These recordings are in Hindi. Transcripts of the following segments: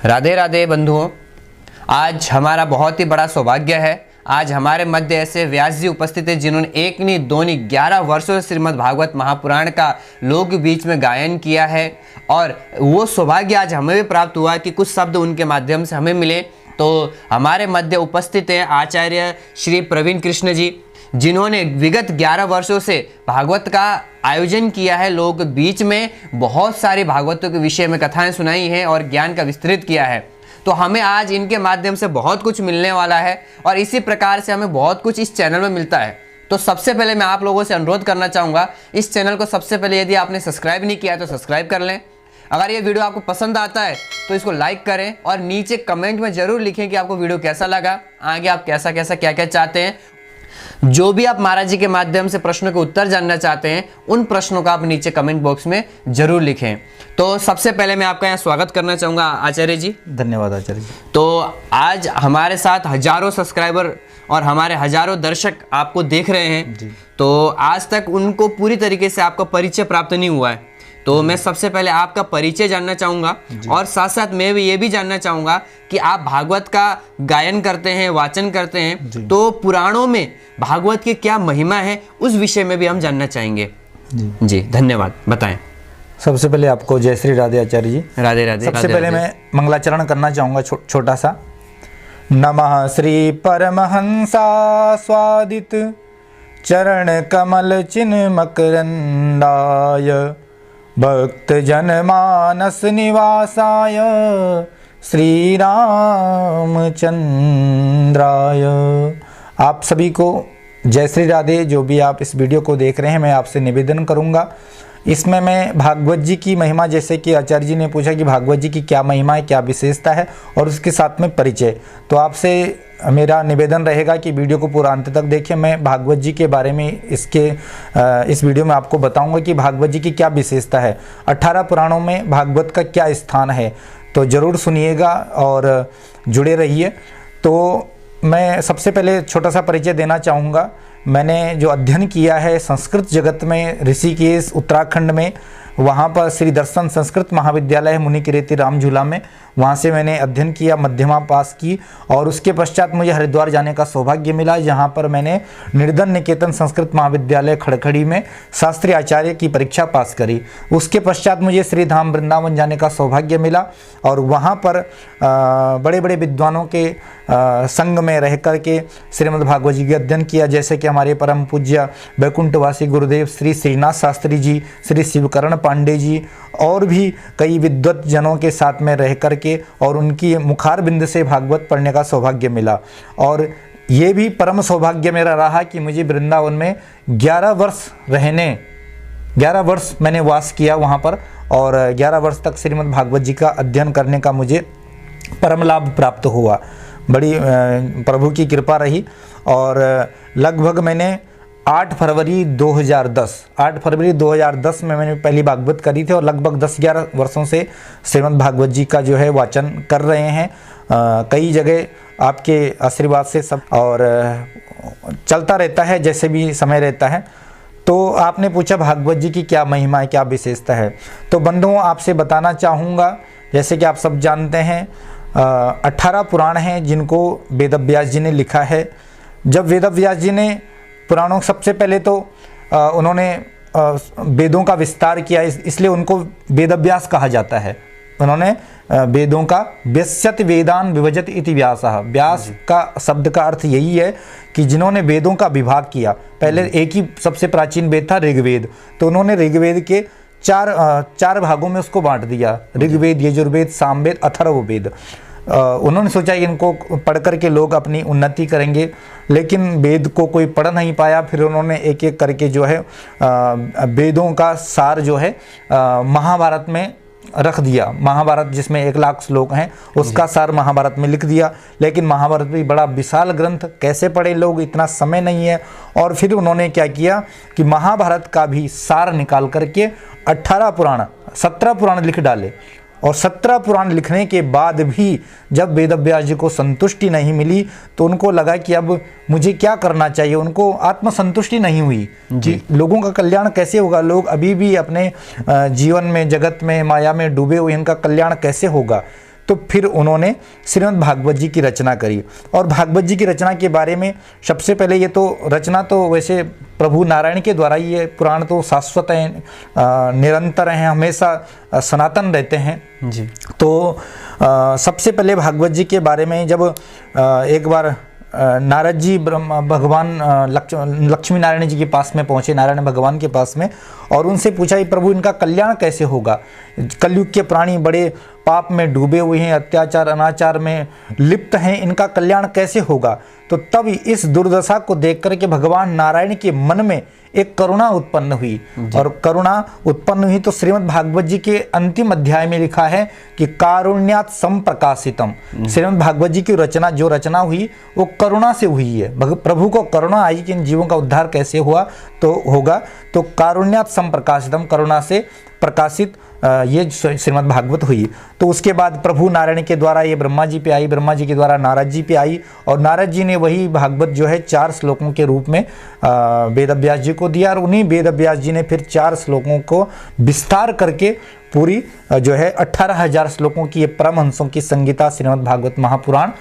राधे राधे बंधुओं, आज हमारा बहुत ही बड़ा सौभाग्य है। आज हमारे मध्य ऐसे व्यास जी उपस्थित हैं जिन्होंने एक नहीं दो नहीं 11 वर्षों से श्रीमद् भागवत महापुराण का लोक बीच में गायन किया है और वो सौभाग्य आज हमें भी प्राप्त हुआ कि कुछ शब्द उनके माध्यम से हमें मिले। तो हमारे मध्य उपस्थित हैं आचार्य श्री प्रवीण कृष्ण जी, जिन्होंने विगत 11 वर्षों से भागवत का आयोजन किया है। लोग बीच में बहुत सारी भागवतों के विषय में कथाएं सुनाई हैं और ज्ञान का विस्तृत किया है। तो हमें आज इनके माध्यम से बहुत कुछ मिलने वाला है और इसी प्रकार से हमें बहुत कुछ इस चैनल में मिलता है। तो सबसे पहले मैं आप लोगों से अनुरोध करना चाहूँगा, इस चैनल को सबसे पहले यदि आपने सब्सक्राइब नहीं किया है तो सब्सक्राइब कर लें। अगर ये वीडियो आपको पसंद आता है तो इसको लाइक करें और नीचे कमेंट में ज़रूर लिखें कि आपको वीडियो कैसा लगा, आगे आप कैसा कैसा क्या क्या चाहते हैं। जो भी आप महाराज जी के माध्यम से प्रश्नों के उत्तर जानना चाहते हैं उन प्रश्नों का आप नीचे कमेंट बॉक्स में जरूर लिखें। तो सबसे पहले मैं आपका यहाँ स्वागत करना चाहूँगा आचार्य जी। धन्यवाद आचार्य जी। तो आज हमारे साथ हजारों सब्सक्राइबर और हमारे हजारों दर्शक आपको देख रहे हैं जी। तो आज तक उनको पूरी तरीके से आपका परिचय प्राप्त नहीं हुआ है, तो मैं सबसे पहले आपका परिचय जानना चाहूँगा और साथ साथ मैं भी ये भी जानना चाहूँगा कि आप भागवत का गायन करते हैं, वाचन करते हैं, तो पुराणों में भागवत की क्या महिमा है उस विषय में भी हम जानना चाहेंगे जी। धन्यवाद, बताएं। सबसे पहले आपको जय श्री राधे आचार्य जी। राधे राधे। सबसे पहले मैं मंगलाचरण करना चाहूँगा छोटा सा। नमः श्री परमहंसा स्वादित चरण कमल चिन्ह मकरंदाय भक्त जन मानस निवासाय श्री रामचंद्राय। आप सभी को जय श्री राधे। जो भी आप इस वीडियो को देख रहे हैं, मैं आपसे निवेदन करूंगा, इसमें मैं भागवत जी की महिमा, जैसे कि आचार्य जी ने पूछा कि भागवत जी की क्या महिमा है, क्या विशेषता है, और उसके साथ में परिचय, तो आपसे मेरा निवेदन रहेगा कि वीडियो को पूरा अंत तक देखें। मैं भागवत जी के बारे में इस वीडियो में आपको बताऊंगा कि भागवत जी की क्या विशेषता है, 18 पुराणों में भागवत का क्या स्थान है। तो ज़रूर सुनिएगा और जुड़े रहिए। तो मैं सबसे पहले छोटा सा परिचय देना चाहूँगा। मैंने जो अध्ययन किया है संस्कृत जगत में, ऋषिकेश उत्तराखंड में, वहाँ पर श्री दर्शन संस्कृत महाविद्यालय है मुनिकीरेती राम झूला में, वहाँ से मैंने अध्ययन किया, मध्यमा पास की और उसके पश्चात मुझे हरिद्वार जाने का सौभाग्य मिला, जहाँ पर मैंने निर्धन निकेतन संस्कृत महाविद्यालय खड़खड़ी में शास्त्री आचार्य की परीक्षा पास करी। उसके पश्चात मुझे श्री धाम वृंदावन जाने का सौभाग्य मिला और वहाँ पर बड़े बड़े विद्वानों के संग में रह कर के श्रीमद् भागवत जी का अध्ययन किया, जैसे कि हमारे परम पूज्य वैकुंठवासी गुरुदेव श्री श्रीनाथ शास्त्री जी, श्री शिवकरण पांडे जी और भी कई विद्वत जनों के साथ में रह कर के और उनकी मुखार बिंद से भागवत पढ़ने का सौभाग्य मिला। और ये भी परम सौभाग्य मेरा रहा कि मुझे वृंदावन में 11 वर्ष मैंने वास किया वहाँ पर और 11 वर्ष तक श्रीमद् भागवत जी का अध्ययन करने का मुझे परम लाभ प्राप्त हुआ। बड़ी प्रभु की कृपा रही और लगभग मैंने 8 फरवरी 2010 में मैंने पहली भागवत करी थी और लगभग 10-11 वर्षों से श्रीमद् भागवत जी का जो है वाचन कर रहे हैं। कई जगह आपके आशीर्वाद से सब और चलता रहता है जैसे भी समय रहता है। तो आपने पूछा भागवत जी की क्या महिमा है, क्या विशेषता है, तो बंधुओं आपसे बताना चाहूँगा, जैसे कि आप सब जानते हैं 18 पुराण हैं जिनको वेद व्यास जी ने लिखा है। जब वेद व्यास जी ने पुराणों, सबसे पहले तो उन्होंने वेदों का विस्तार किया, इसलिए उनको वेद व्यास कहा जाता है। उन्होंने वेदों का व्यस्यत वेदान विभजत इति व्यासः, व्यास का शब्द का अर्थ यही है कि जिन्होंने वेदों का विभाग किया। पहले एक ही सबसे प्राचीन वेद था ऋग्वेद, तो उन्होंने ऋग्वेद के चार भागों में उसको बांट दिया, ऋग्वेद, यजुर्वेद, सामवेद, अथर्ववेद। उन्होंने सोचा कि इनको पढ़ कर के लोग अपनी उन्नति करेंगे, लेकिन वेद को कोई पढ़ नहीं पाया। फिर उन्होंने एक एक करके जो है वेदों का सार जो है महाभारत में रख दिया। महाभारत जिसमें 1 लाख श्लोक हैं उसका सार महाभारत में लिख दिया, लेकिन महाभारत भी बड़ा विशाल ग्रंथ, कैसे पढ़े लोग, इतना समय नहीं है। और फिर उन्होंने क्या किया कि महाभारत का भी सार निकाल करके 17 पुराण लिख डाले। और 17 पुराण लिखने के बाद भी जब वेद व्यास जी को संतुष्टि नहीं मिली तो उनको लगा कि अब मुझे क्या करना चाहिए। उनको आत्मसंतुष्टि नहीं हुई कि लोगों का कल्याण कैसे होगा, लोग अभी भी अपने जीवन में, जगत में, माया में डूबे हुए, इनका कल्याण कैसे होगा। तो फिर उन्होंने श्रीमद् भागवत जी की रचना करी। और भागवत जी की रचना के बारे में सबसे पहले, ये तो रचना तो वैसे प्रभु नारायण के द्वारा ही है, पुराण तो शाश्वत हैं, निरंतर हैं, हमेशा सनातन रहते हैं जी। तो सबसे पहले भागवत जी के बारे में जब एक बार नारद जी भगवान लक्ष्मी नारायण जी के पास में पहुंचे, नारायण भगवान के पास में, और उनसे पूछा कि प्रभु इनका कल्याण कैसे होगा, कलयुग के प्राणी बड़े पाप में डूबे हुए हैं, अत्याचार अनाचार में लिप्त हैं, इनका कल्याण कैसे होगा। तो तब इस दुर्दशा को देख करके भगवान नारायण के मन में एक करुणा उत्पन्न हुई, और करुणा उत्पन्न हुई तो श्रीमद् भागवत जी के अंतिम अध्याय में लिखा है कि कारुण्यात संप्रकाशितम। श्रीमद् भागवत जी की रचना, जो रचना हुई वो करुणा से हुई है। प्रभु को करुणा आई कि इन जीवों का उद्धार कैसे हुआ तो होगा, तो कारुण्यात संप्रकाशितम, करुणा से प्रकाशित ये श्रीमद् भागवत हुई। तो उसके बाद प्रभु नारायण के द्वारा ये ब्रह्मा जी पे आई, ब्रह्मा जी के द्वारा नारद जी पे आई, और नारद जी ने वही भागवत जो है 4 श्लोकों के रूप में वेद व्यास जी को दिया, और उन्हीं वेद व्यास जी ने फिर 4 श्लोकों को विस्तार करके पूरी जो है 18,000 श्लोकों की ये परमहंसों की संगीता श्रीमद् भागवत महापुराण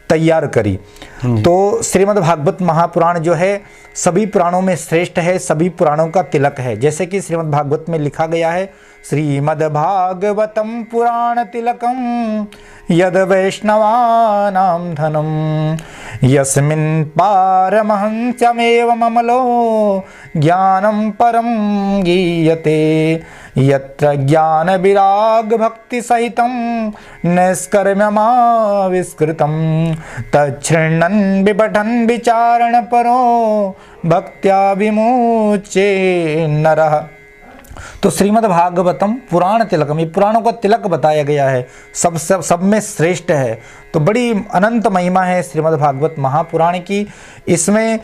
तैयार करी। तो श्रीमद् भागवत महापुराण जो है सभी पुराणों में श्रेष्ठ है, सभी पुराणों का तिलक है। जैसे कि श्रीमद् भागवत में लिखा गया है, श्रीमद् भागवतम पुराण तिलकम यद वैष्णवानां धनम यस्मिन् पारमहंस्यमेव ममलो ज्ञानं परं गीयते यत्र ज्ञान विराग भक्ति सहितं नैष्कर्म्यमाविष्कृतं तच्छृण्वन् विपठन् विचारण परो भक्त्या विमुच्ये नरः। तो श्रीमद् भागवतम पुराण तिलकम, ये पुराणों का तिलक बताया गया है, सब में श्रेष्ठ है। तो बड़ी अनंत महिमा है श्रीमद् भागवत महापुराण की। इसमें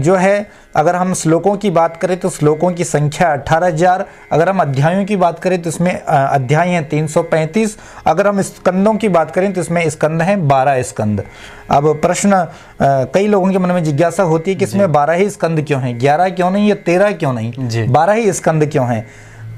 जो है अगर हम श्लोकों की बात करें तो श्लोकों की संख्या 18,000, अगर हम अध्यायों की बात करें तो इसमें अध्याय हैं 335, अगर हम स्कंदों की बात करें तो इसमें स्कंद हैं 12 स्कंद। अब प्रश्न कई लोगों के मन में जिज्ञासा होती है कि इसमें 12 ही स्कंद क्यों हैं, 11 क्यों नहीं या 13 क्यों नहीं, 12 ही स्कंद क्यों हैं।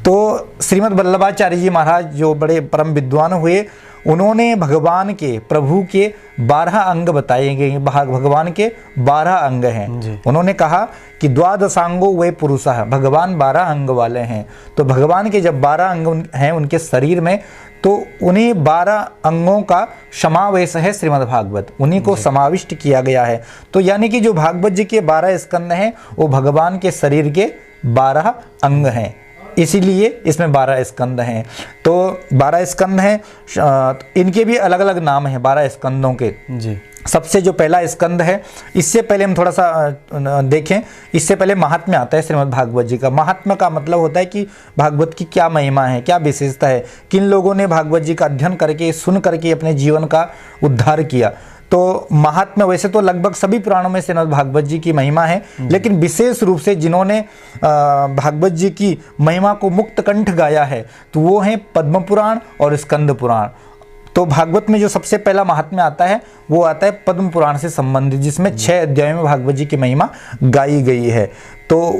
तो श्रीमद् वल्लभाचार्य जी महाराज जो बड़े परम विद्वान हुए, उन्होंने भगवान के, प्रभु के 12 अंग बताए गए, भगवान के 12 अंग हैं। उन्होंने कहा कि द्वादशांगो वे पुरुषः, भगवान 12 अंग वाले हैं। तो भगवान के जब 12 अंग हैं उनके शरीर में, तो उन्हीं 12 अंगों का समावेश है श्रीमद् भागवत, उन्हीं को समाविष्ट किया गया है। तो यानी कि जो भागवत जी के 12 स्कंद हैं वो भगवान के शरीर के 12 अंग हैं, इसीलिए इसमें 12 स्कंद हैं। तो 12 स्कंद हैं, इनके भी अलग अलग नाम हैं 12 स्कंदों के जी। सबसे जो पहला स्कंद है, इससे पहले हम थोड़ा सा देखें, इससे पहले महात्म्य आता है श्रीमद् भागवत जी का। महात्म्य का मतलब होता है कि भागवत की क्या महिमा है, क्या विशेषता है, किन लोगों ने भागवत जी का अध्ययन करके, सुन करके अपने जीवन का उद्धार किया। तो महात्म्य वैसे तो लगभग सभी पुराणों में श्रीमद् भागवत जी की महिमा है, लेकिन विशेष रूप से जिन्होंने भागवत जी की महिमा को मुक्त कंठ गाया है तो वो हैं पद्म पुराण और स्कंद पुराण। तो भागवत में जो सबसे पहला महात्म्य आता है वो आता है पद्म पुराण से संबंधित, जिसमें 6 अध्यायों में भागवत जी की महिमा गाई गई है। तो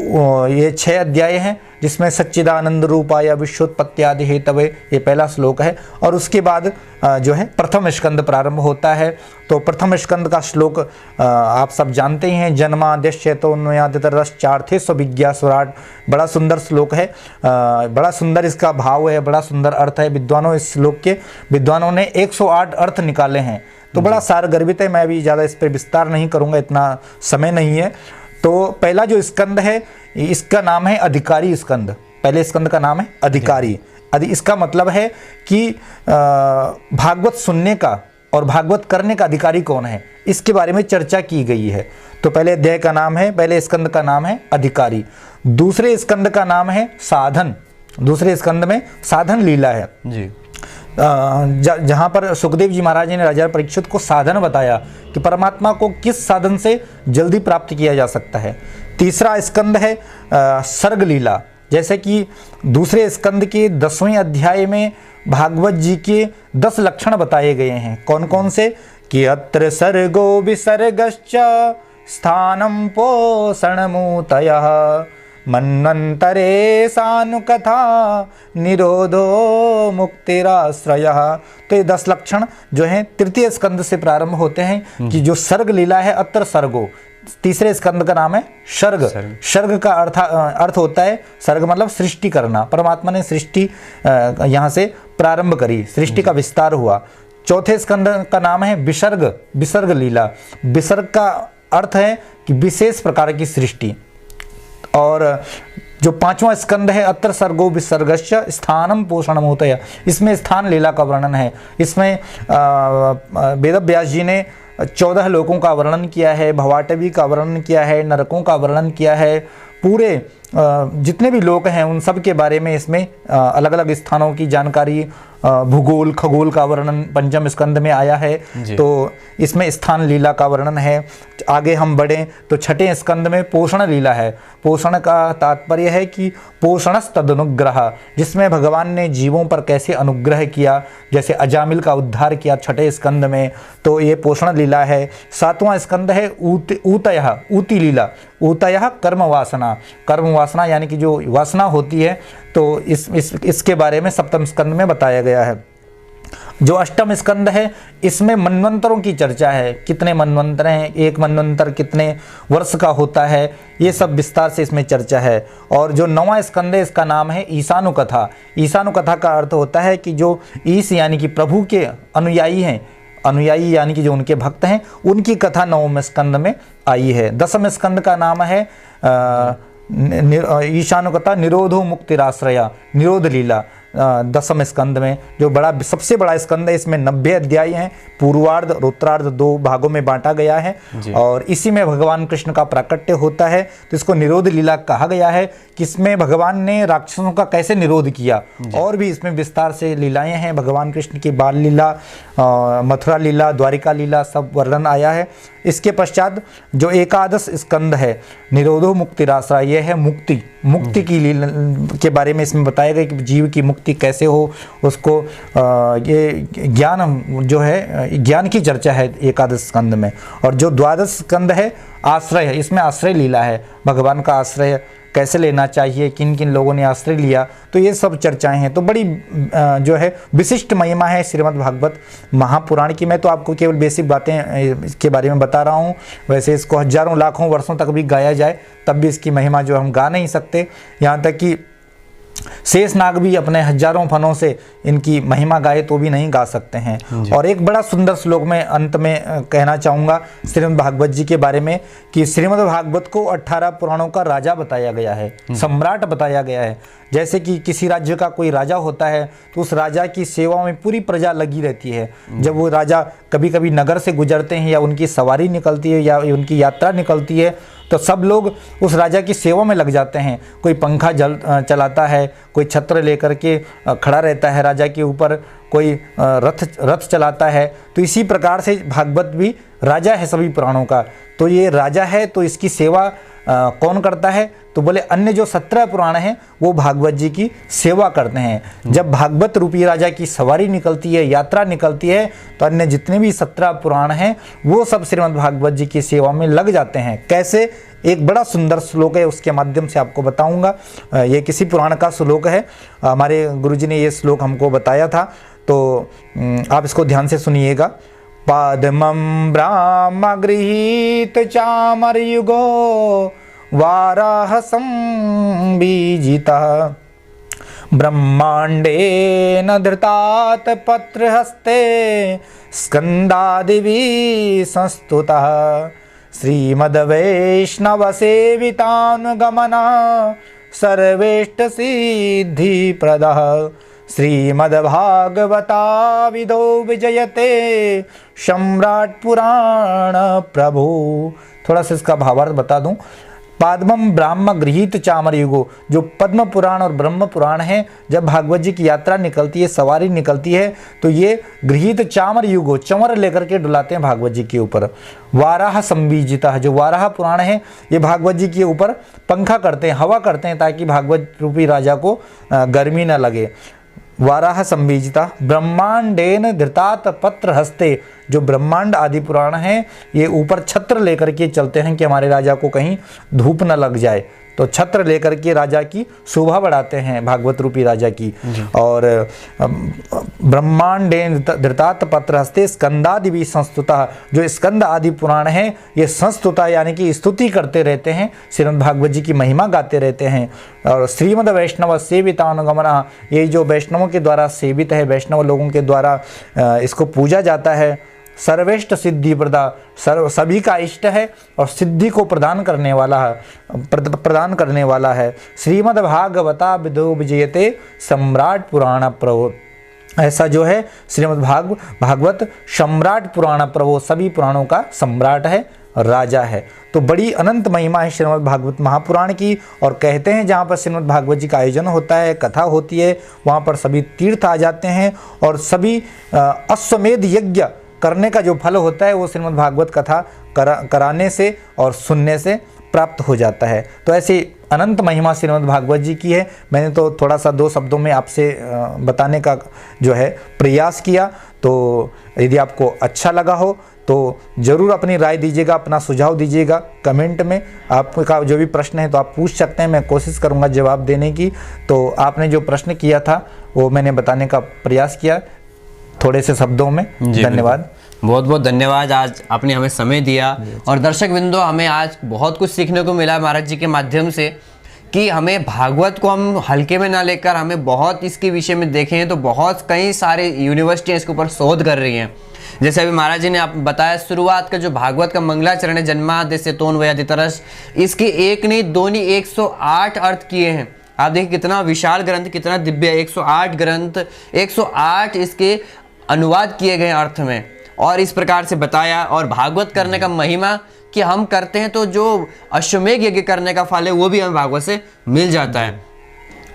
ये 6 अध्याय हैं जिसमें सच्चिदानंद रूपाय विश्वोत्पत्त्यादि हेतवे, ये पहला श्लोक है। और उसके बाद जो है प्रथम स्कंद प्रारंभ होता है। तो प्रथम स्कंद का श्लोक आप सब जानते ही हैं, जन्माद्यश्चैतन्यादितरश्चार्थे स्वविज्ञा स्वराट, बड़ा सुंदर श्लोक है, बड़ा सुंदर इसका भाव है, बड़ा सुंदर अर्थ है। विद्वानों, इस श्लोक के विद्वानों ने 108 अर्थ निकाले हैं। तो बड़ा सारगर्भित है, मैं भी ज़्यादा इस पर विस्तार नहीं करूँगा, इतना समय नहीं है। तो पहला जो स्कंद है इसका नाम है अधिकारी स्कंद, पहले स्कंद का नाम है अधिकारी। इसका मतलब है कि भागवत सुनने का और भागवत करने का अधिकारी कौन है, इसके बारे में चर्चा की गई है। तो पहले अध्याय का नाम है, पहले स्कंद का नाम है अधिकारी। दूसरे स्कंद का नाम है साधन, दूसरे स्कंद में साधन लीला है जी। जहाँ पर सुखदेव जी महाराज ने राजा परीक्षित को साधन बताया कि परमात्मा को किस साधन से जल्दी प्राप्त किया जा सकता है। तीसरा स्कंद है सर्ग लीला, जैसे कि दूसरे स्कंद के 10वें अध्याय में भागवत जी के 10 लक्षण बताए गए हैं। कौन कौन से? कि अत्र सर्गो विसर्गश्च स्थानं पोषणमूतयः मन्वंतरे सानुकथा निरोधो मुक्तिराश्रयः। तो ये 10 लक्षण जो हैं तृतीय स्कंद से प्रारंभ होते हैं कि जो सर्ग लीला है अत्र सर्गो, तीसरे स्कंद का नाम है सर्ग। सर्ग का अर्थ होता है, सर्ग मतलब सृष्टि करना। परमात्मा ने सृष्टि यहाँ से प्रारंभ करी, सृष्टि का विस्तार हुआ। चौथे स्कंद का नाम है विसर्ग, विसर्ग लीला। विसर्ग का अर्थ है कि विशेष प्रकार की सृष्टि। और जो 5वां स्कंद है अत्र सर्गो विसर्गश्च स्थानम पोषणम होतय, इसमें स्थान लीला का वर्णन है। इसमें वेद व्यास जी ने 14 लोकों का वर्णन किया है, भवाटवी का वर्णन किया है, नरकों का वर्णन किया है। पूरे जितने भी लोक हैं उन सब के बारे में इसमें अलग अलग स्थानों की जानकारी, भूगोल खगोल का वर्णन 5वें स्कंद में आया है। तो इसमें स्थान लीला का वर्णन है। आगे हम बढ़ें तो 6ठे स्कंद में पोषण लीला है। पोषण का तात्पर्य है कि पोषणस तदनुग्रह, जिसमें भगवान ने जीवों पर कैसे अनुग्रह किया, जैसे अजामिल का उद्धार किया 6ठे स्कंद में, तो ये पोषण लीला है। 7वां स्कंद है ऊतयः, ऊती लीला। ऊतयः कर्म वासना, कर्म वासना यानी कि जो वासना होती है, तो इसके बारे में 7वें स्कंद में बताया गया है। जो 8वां स्कंद है इसमें मनवंतरों की चर्चा है, कितने मनवंतर हैं, एक मनवंतर कितने वर्ष का होता है, ये सब विस्तार से इसमें चर्चा है। और जो 9वां स्कंद है इसका नाम है ईशानुकथा। ईशानुकथा का अर्थ होता है कि जो ईश यानी कि प्रभु के अनुयायी हैं, अनुयायी यानी कि जो उनके भक्त हैं, उनकी कथा 9वें स्कंद में आई है। 10वें स्कंद का नाम है ईशानुकथा निरोधो मुक्तिराश्रया, निरोध लीला। 10वें स्कंद में जो सबसे बड़ा स्कंद है, इसमें 90 अध्याय हैं। पूर्वार्ध और उत्तरार्ध 2 भागों में बांटा गया है और इसी में भगवान कृष्ण का प्राकट्य होता है। तो इसको निरोध लीला कहा गया है कि इसमें भगवान ने राक्षसों का कैसे निरोध किया। और भी इसमें विस्तार से लीलाएं हैं, भगवान कृष्ण की बाल लीला, मथुरा लीला, द्वारिका लीला, सब वर्णन आया है। इसके पश्चात जो 11वां स्कंद है निरोधो मुक्तिराश्रय, यह है मुक्ति, मुक्ति की लीला के बारे में इसमें बताया गया कि जीव की मुक्ति कैसे हो, उसको ये ज्ञान जो है, ज्ञान की चर्चा है 11वें स्कंद में। और जो 12वां स्कंद है आश्रय है, इसमें आश्रय लीला है, भगवान का आश्रय कैसे लेना चाहिए, किन किन लोगों ने आश्रय लिया, तो ये सब चर्चाएं हैं। तो बड़ी जो है विशिष्ट महिमा है श्रीमद् भागवत महापुराण की। मैं तो आपको केवल बेसिक बातें इसके बारे में बता रहा हूँ, वैसे इसको हजारों लाखों वर्षों तक भी गाया जाए तब भी इसकी महिमा जो हम गा नहीं सकते। यहाँ तक कि शेषनाग भी अपने हजारों फनों से इनकी महिमा गाए तो भी नहीं गा सकते हैं। और एक बड़ा सुंदर श्लोक में अंत में कहना चाहूँगा श्रीमद् भागवत जी के बारे में कि श्रीमद् भागवत को 18 पुराणों का राजा बताया गया है, सम्राट बताया गया है। जैसे कि किसी राज्य का कोई राजा होता है तो उस राजा की सेवा में पूरी प्रजा लगी रहती है। जब वो राजा कभी कभी नगर से गुजरते हैं या उनकी सवारी निकलती है या उनकी यात्रा निकलती है तो सब लोग उस राजा की सेवा में लग जाते हैं। कोई पंखा चलाता है, कोई छत्र लेकर के खड़ा रहता है राजा के ऊपर, कोई रथ चलाता है। तो इसी प्रकार से भागवत भी राजा है सभी पुराणों का। तो ये राजा है तो इसकी सेवा कौन करता है, तो बोले अन्य जो 17 पुराण हैं वो भागवत जी की सेवा करते हैं। जब भागवत रूपी राजा की सवारी निकलती है, यात्रा निकलती है, तो अन्य जितने भी 17 पुराण हैं वो सब श्रीमद् भागवत जी की सेवा में लग जाते हैं। कैसे, एक बड़ा सुंदर श्लोक है, उसके माध्यम से आपको बताऊंगा। ये किसी पुराण का श्लोक है, हमारे गुरुजी ने ये श्लोक हमको बताया था, तो आप इसको ध्यान से सुनिएगा। पादमं ब्राह्म गृहीत चामर युगो वाराह संबीजितः ब्रह्मांडेन धृतात पत्रहस्ते स्कंदादिभिः संस्तुतः श्रीमद्वैष्णवसेवितानुगमनः सर्वेष्ट सिद्धिप्रदः श्रीमद्भागवताविदो विजयते सम्राट पुराण प्रभु। थोड़ा सा इसका भावार्थ बता दूं। पाद्मम ब्राह्म गृहीत चामर युगो, जो पद्म पुराण और ब्रह्म पुराण है, जब भागवत जी की यात्रा निकलती है, सवारी निकलती है, तो ये गृहीत चामर युगो, चंवर लेकर के डुलाते हैं भागवत जी के ऊपर। वाराह संबीजिता, जो वाराह पुराण है, ये भागवत जी के ऊपर पंखा करते हैं, हवा करते हैं, ताकि भागवत रूपी राजा को गर्मी न लगे। वाराह संबीजिता ब्रह्मांडेन धृतात पत्र हस्ते, जो ब्रह्मांड आदि पुराण हैं ये ऊपर छत्र लेकर के चलते हैं कि हमारे राजा को कहीं धूप न लग जाए, तो छत्र लेकर के राजा की शोभा बढ़ाते हैं, भागवत रूपी राजा की। और ब्रह्मांडे धृतात पत्र हस्ते स्कंदादि भी संस्तुता, जो स्कंद आदि पुराण है ये संस्तुता यानी कि स्तुति करते रहते हैं, श्रीमद् भागवत जी की महिमा गाते रहते हैं। और श्रीमद् वैष्णव सेवितानुगमना, ये जो वैष्णवों के द्वारा सेवित है, वैष्णव लोगों के द्वारा इसको पूजा जाता है। सर्वेष्ट सिद्धि प्रदा, सभी का इष्ट है और सिद्धि को प्रदान करने वाला है। श्रीमद् भागवता विदो विजयते सम्राट पुराण प्रभो, ऐसा जो है श्रीमद् भागवत सम्राट पुराण प्रभो, सभी पुराणों का सम्राट है, राजा है। तो बड़ी अनंत महिमा है श्रीमद् भागवत महापुराण की। और कहते हैं जहाँ पर श्रीमद् भागवत जी का आयोजन होता है, कथा होती है, वहाँ पर सभी तीर्थ आ जाते हैं और सभी अश्वमेध यज्ञ करने का जो फल होता है वो श्रीमद् भागवत कथा कराने से और सुनने से प्राप्त हो जाता है। तो ऐसी अनंत महिमा श्रीमद् भागवत जी की है। मैंने तो थोड़ा सा 2 शब्दों में आपसे बताने का जो है प्रयास किया। तो यदि आपको अच्छा लगा हो तो ज़रूर अपनी राय दीजिएगा, अपना सुझाव दीजिएगा कमेंट में। आपका जो भी प्रश्न है तो आप पूछ सकते हैं, मैं कोशिश करूंगा जवाब देने की। तो आपने जो प्रश्न किया था वो मैंने बताने का प्रयास किया थोड़े से शब्दों में। धन्यवाद, बहुत बहुत धन्यवाद। आज आपने हमें समय दिया और दर्शक बिंदु, हमें आज बहुत कुछ सीखने को मिला महाराज जी के माध्यम से कि हमें भागवत को हम हल्के में ना लेकर हमें बहुत इसके विषय में देखें तो बहुत कई सारे यूनिवर्सिटियाँ इसके ऊपर शोध कर रही हैं। जैसे अभी महाराज जी ने आप बताया, शुरुआत का जो भागवत का मंगलाचरण है, जन्माद्यस्य तोन वयादितरस, इसके एक नहीं दो नहीं 108 अर्थ किए हैं। आप देखिए कितना विशाल ग्रंथ, कितना दिव्य, 108 ग्रंथ, 108 इसके अनुवाद किए गए अर्थ में और इस प्रकार से बताया। और भागवत करने का महिमा कि हम करते हैं तो जो अश्वमेध यज्ञ करने का फल है वो भी हमें भागवत से मिल जाता है।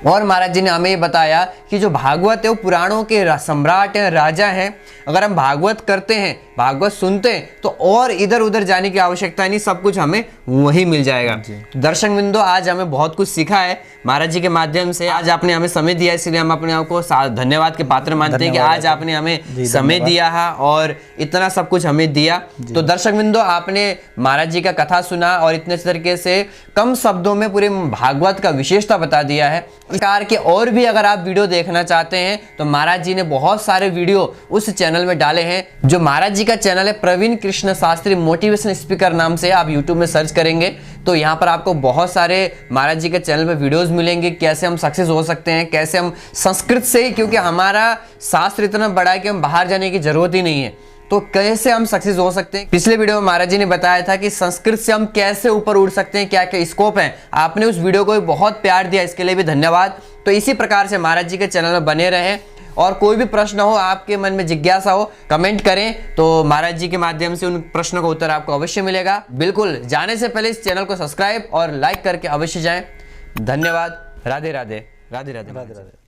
और महाराज जी ने हमें ये बताया कि जो भागवत है वो पुराणों के सम्राट हैं, राजा हैं। अगर हम भागवत करते हैं, भागवत सुनते हैं तो और इधर उधर जाने की आवश्यकता नहीं, सब कुछ हमें वही मिल जाएगा। दर्शक बिंदु, आज हमें बहुत कुछ सीखा है महाराज जी के माध्यम से। आज आपने हमें समय दिया, इसलिए हम अपने आप को धन्यवाद के पात्र मानते हैं कि आज आपने हमें समय दिया है और इतना सब कुछ हमें दिया। तो दर्शक बिंदु, आपने महाराज जी का कथा सुना और इतने तरीके से कम शब्दों में पूरे भागवत का विशेषता बता दिया है। इस प्रकार के और भी अगर आप वीडियो देखना चाहते हैं तो महाराज जी ने बहुत सारे वीडियो उस चैनल में डाले हैं। जो महाराज जी का चैनल है प्रवीण कृष्ण शास्त्री मोटिवेशन स्पीकर नाम से, आप यूट्यूब में सर्च करेंगे तो यहाँ पर आपको बहुत सारे महाराज जी के चैनल पे वीडियोस मिलेंगे, कैसे हम सक्सेस हो सकते हैं, कैसे हम संस्कृत से, क्योंकि हमारा शास्त्र इतना बड़ा है कि हम बाहर जाने की जरूरत ही नहीं है, तो कैसे हम सक्सेस हो सकते हैं। पिछले वीडियो में महाराज जी ने बताया था कि संस्कृत से हम कैसे ऊपर उड़ सकते हैं, क्या क्या स्कोप है। आपने उस वीडियो को बहुत प्यार दिया, इसके लिए भी धन्यवाद। तो इसी प्रकार से महाराज जी के चैनल में बने रहें और कोई भी प्रश्न हो, आपके मन में जिज्ञासा हो, कमेंट करें तो महाराज जी के माध्यम से उन प्रश्नों का उत्तर आपको अवश्य मिलेगा। बिल्कुल, जाने से पहले इस चैनल को सब्सक्राइब और लाइक करके अवश्य जाएं। धन्यवाद। राधे राधे। राधे राधे। राधे राधे।